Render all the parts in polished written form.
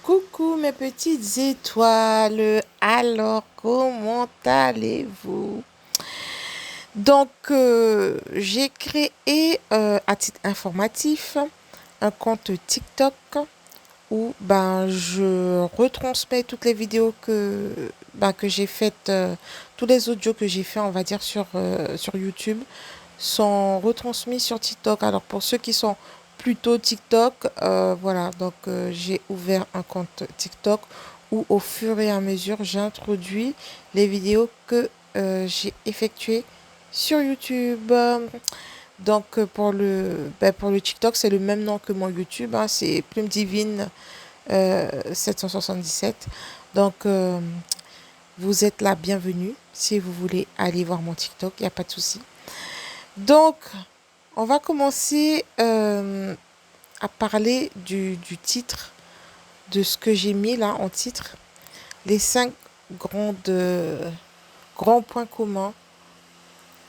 Coucou mes petites étoiles, alors comment allez-vous? J'ai créé à titre informatif un compte TikTok où je retransmets toutes les vidéos que j'ai faites, tous les audios que j'ai fait, on va dire, sur YouTube sont retransmis sur TikTok. Alors pour ceux qui sont plutôt TikTok, voilà, j'ai ouvert un compte TikTok où au fur et à mesure j'introduis les vidéos que j'ai effectuées sur YouTube. Pour le TikTok, c'est le même nom que mon YouTube, hein, c'est Plume Divine 777. Donc euh, vous êtes la bienvenue si vous voulez aller voir mon TikTok, il n'y a pas de souci. Donc, on va commencer à parler du titre, de ce que j'ai mis là en titre, les 5 grands points communs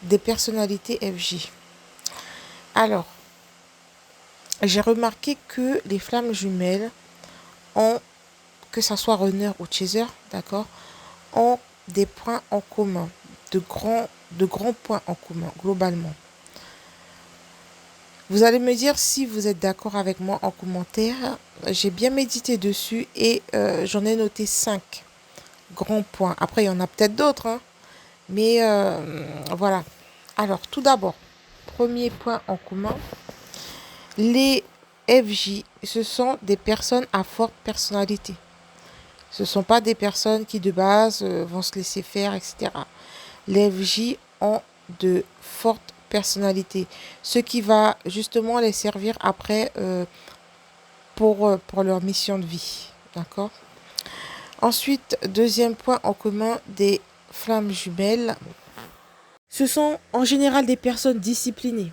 des personnalités FJ. Alors, j'ai remarqué que les flammes jumelles ont, que ça soit runner ou chaser, d'accord, ont des points en commun, de grands points en commun, globalement. Vous allez me dire si vous êtes d'accord avec moi en commentaire. J'ai bien médité dessus et j'en ai noté 5 grands points. Après, il y en a peut-être d'autres, hein, mais voilà. Alors, tout d'abord, premier point en commun, les FJ, ce sont des personnes à forte personnalité. Ce ne sont pas des personnes qui de base vont se laisser faire, etc. Les FJ ont de fortes personnalités, ce qui va justement les servir après pour leur mission de vie. D'accord. Ensuite, deuxième point en commun des flammes jumelles, ce sont en général des personnes disciplinées.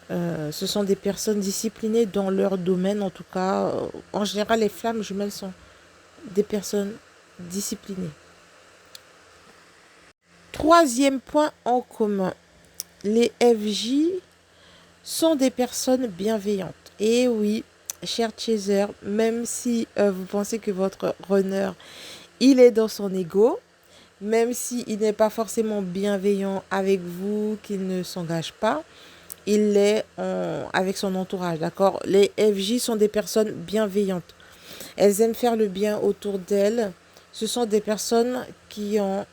Ce sont des personnes disciplinées dans leur domaine, en tout cas. En général, les flammes jumelles sont des personnes disciplinées. Troisième point en commun, les FJ sont des personnes bienveillantes. Et oui, cher chaser, même si vous pensez que votre runner, il est dans son ego, même s'il n'est pas forcément bienveillant avec vous, qu'il ne s'engage pas, il l'est avec son entourage, d'accord? Les FJ sont des personnes bienveillantes. Elles aiment faire le bien autour d'elles. Ce sont des personnes qui ont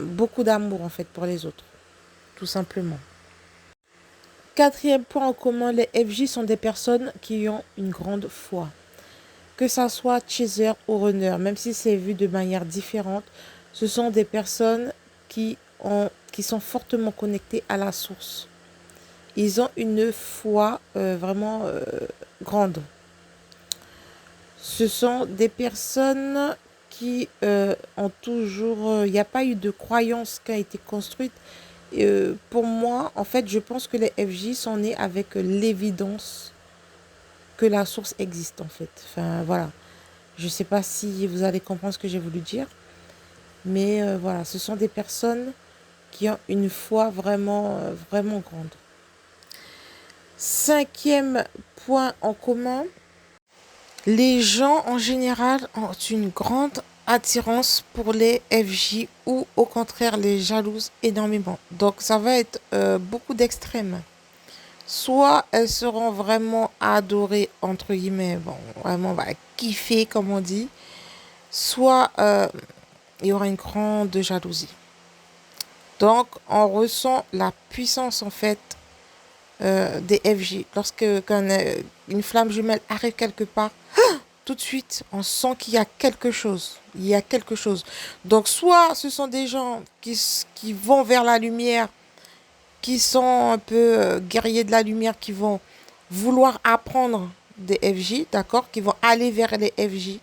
beaucoup d'amour, en fait, pour les autres, tout simplement. Quatrième point en commun, les FJ sont des personnes qui ont une grande foi. Que ça soit chaser ou runner, même si c'est vu de manière différente, ce sont des personnes qui sont fortement connectées à la source. Ils ont une foi vraiment grande. Ce sont des personnes qui ont toujours... Il n'y a pas eu de croyance qui a été construite. Pour moi, en fait, je pense que les FJ sont nés avec l'évidence que la source existe, en fait. Enfin, voilà. Je ne sais pas si vous allez comprendre ce que j'ai voulu dire. Mais voilà, ce sont des personnes qui ont une foi vraiment, vraiment grande. Cinquième point en commun, les gens en général ont une grande attirance pour les FJ ou au contraire les jalousent énormément. Donc ça va être beaucoup d'extrêmes. Soit elles seront vraiment adorées, entre guillemets, bon, vraiment on va kiffer comme on dit, soit il y aura une grande jalousie. Donc on ressent la puissance en fait des FJ. Une flamme jumelle arrive quelque part, tout de suite, on sent qu'il y a quelque chose. Il y a quelque chose. Donc, soit ce sont des gens qui vont vers la lumière, qui sont un peu guerriers de la lumière, qui vont vouloir apprendre des FJ, d'accord, qui vont aller vers les FJ.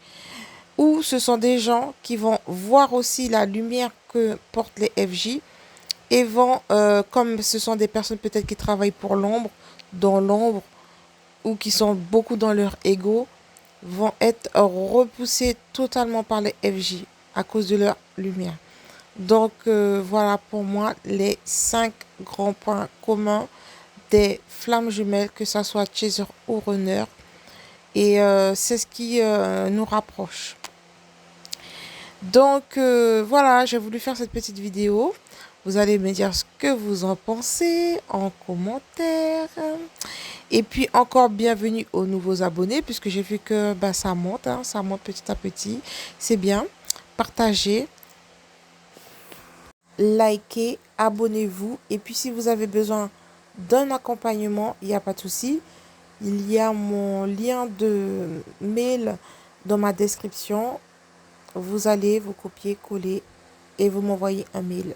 Ou ce sont des gens qui vont voir aussi la lumière que portent les FJ et vont, comme ce sont des personnes peut-être qui travaillent pour l'ombre, dans l'ombre, ou qui sont beaucoup dans leur ego, vont être repoussés totalement par les FJ à cause de leur lumière. Voilà pour moi les 5 grands points communs des flammes jumelles, que ce soit chaser ou runner. Et c'est ce qui nous rapproche. Donc voilà, j'ai voulu faire cette petite vidéo. Vous allez me dire ce que vous en pensez en commentaire. Et puis encore bienvenue aux nouveaux abonnés, puisque j'ai vu que bah, ça monte, hein, ça monte petit à petit. C'est bien. Partagez, likez, abonnez-vous. Et puis si vous avez besoin d'un accompagnement, il n'y a pas de souci. Il y a mon lien de mail dans ma description. Vous allez vous copier, coller et vous m'envoyez un mail.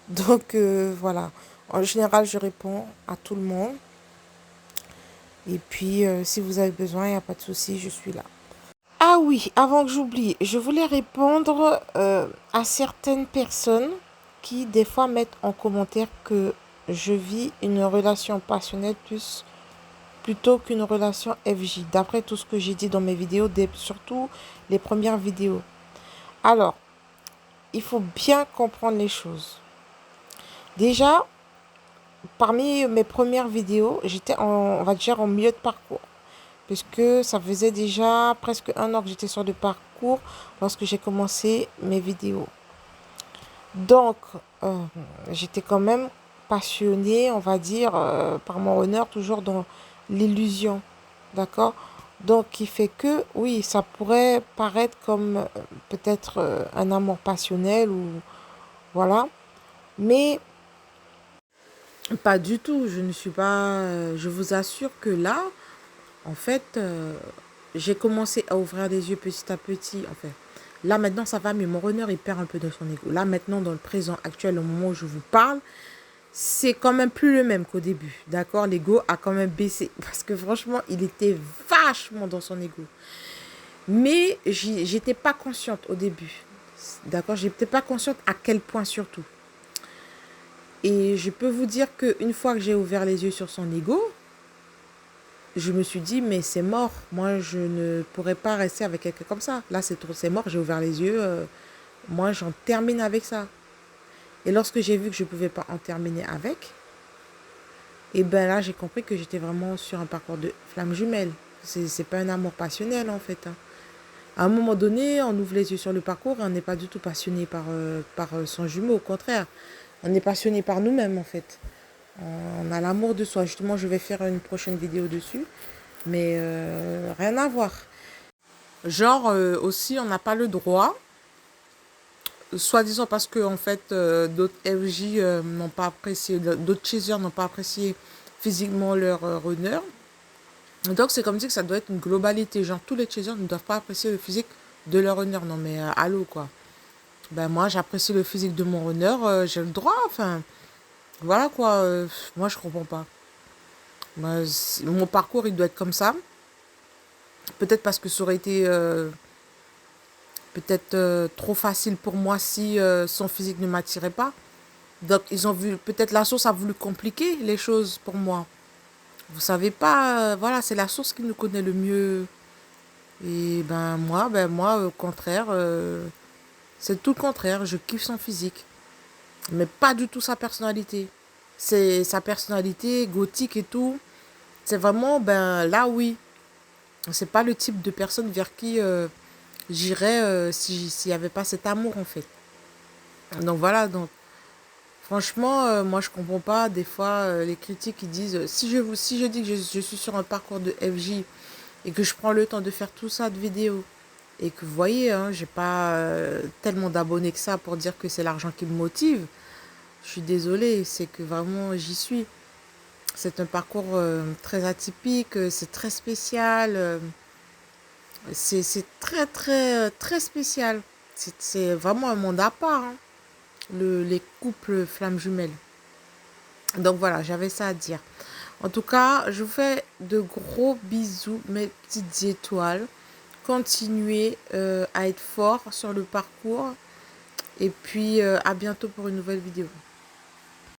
Donc voilà, en général je réponds à tout le monde. Et puis si vous avez besoin, il n'y a pas de souci, je suis là. Ah oui, avant que j'oublie, je voulais répondre à certaines personnes qui des fois mettent en commentaire que je vis une relation passionnelle plutôt qu'une relation FJ, d'après tout ce que j'ai dit dans mes vidéos, surtout les premières vidéos. Alors, il faut bien comprendre les choses. Déjà, parmi mes premières vidéos, j'étais on va dire en milieu de parcours. Puisque ça faisait déjà presque 1 an que j'étais sur le parcours lorsque j'ai commencé mes vidéos. Donc, j'étais quand même passionnée, on va dire, par mon honneur, toujours dans l'illusion. D'accord? Donc, qui fait que, oui, ça pourrait paraître comme peut-être un amour passionnel ou voilà. Mais pas du tout. Je ne suis pas... je vous assure que là, en fait, j'ai commencé à ouvrir les yeux petit à petit. En fait, là maintenant ça va, mais mon runner il perd un peu de son ego. Là maintenant, dans le présent actuel, au moment où je vous parle, c'est quand même plus le même qu'au début. D'accord, l'ego a quand même baissé parce que franchement, il était vachement dans son ego. Mais j'étais pas consciente au début. D'accord, j'étais pas consciente à quel point surtout. Et je peux vous dire qu'une fois que j'ai ouvert les yeux sur son ego, je me suis dit, mais c'est mort. Moi, je ne pourrais pas rester avec quelqu'un comme ça. Là, c'est mort. J'ai ouvert les yeux. Moi, j'en termine avec ça. Et lorsque j'ai vu que je ne pouvais pas en terminer avec, et ben là, j'ai compris que j'étais vraiment sur un parcours de flamme jumelle. C'est pas un amour passionnel, en fait. Hein. À un moment donné, on ouvre les yeux sur le parcours et on n'est pas du tout passionné par son jumeau. Au contraire, on est passionné par nous-mêmes, en fait. On a l'amour de soi. Justement, je vais faire une prochaine vidéo dessus. Mais rien à voir. Genre, aussi, on n'a pas le droit, soi-disant parce que, en fait, d'autres FJ n'ont pas apprécié, d'autres chasers n'ont pas apprécié physiquement leur runner. Donc, c'est comme si que ça doit être une globalité. Genre, tous les chasers ne doivent pas apprécier le physique de leur runner. Non, mais allô, quoi. Ben, moi, j'apprécie le physique de mon runner, j'ai le droit, enfin, voilà, quoi. Moi, je comprends pas. Ben, mon parcours, il doit être comme ça. Peut-être parce que ça aurait été peut-être trop facile pour moi si son physique ne m'attirait pas. Donc, ils ont vu, peut-être la source a voulu compliquer les choses pour moi. Vous savez pas, voilà, c'est la source qui nous connaît le mieux. Et ben moi au contraire, c'est tout le contraire. Je kiffe son physique, mais pas du tout sa personnalité. C'est sa personnalité gothique et tout. C'est vraiment, ben là, oui. C'est pas le type de personne vers qui j'irais s'il n'y avait pas cet amour, en fait. Donc voilà, donc franchement, moi je comprends pas des fois les critiques qui disent si je dis que je suis sur un parcours de FJ et que je prends le temps de faire tout ça de vidéos et que vous voyez, hein, j'ai pas tellement d'abonnés que ça pour dire que c'est l'argent qui me motive. Je suis désolée, c'est que vraiment j'y suis. C'est un parcours très atypique, c'est très spécial, c'est très spécial. C'est vraiment un monde à part, hein, les couples flammes jumelles. Donc voilà, j'avais ça à dire. En tout cas, je vous fais de gros bisous, mes petites étoiles. Continuez à être fort sur le parcours. Et puis, à bientôt pour une nouvelle vidéo.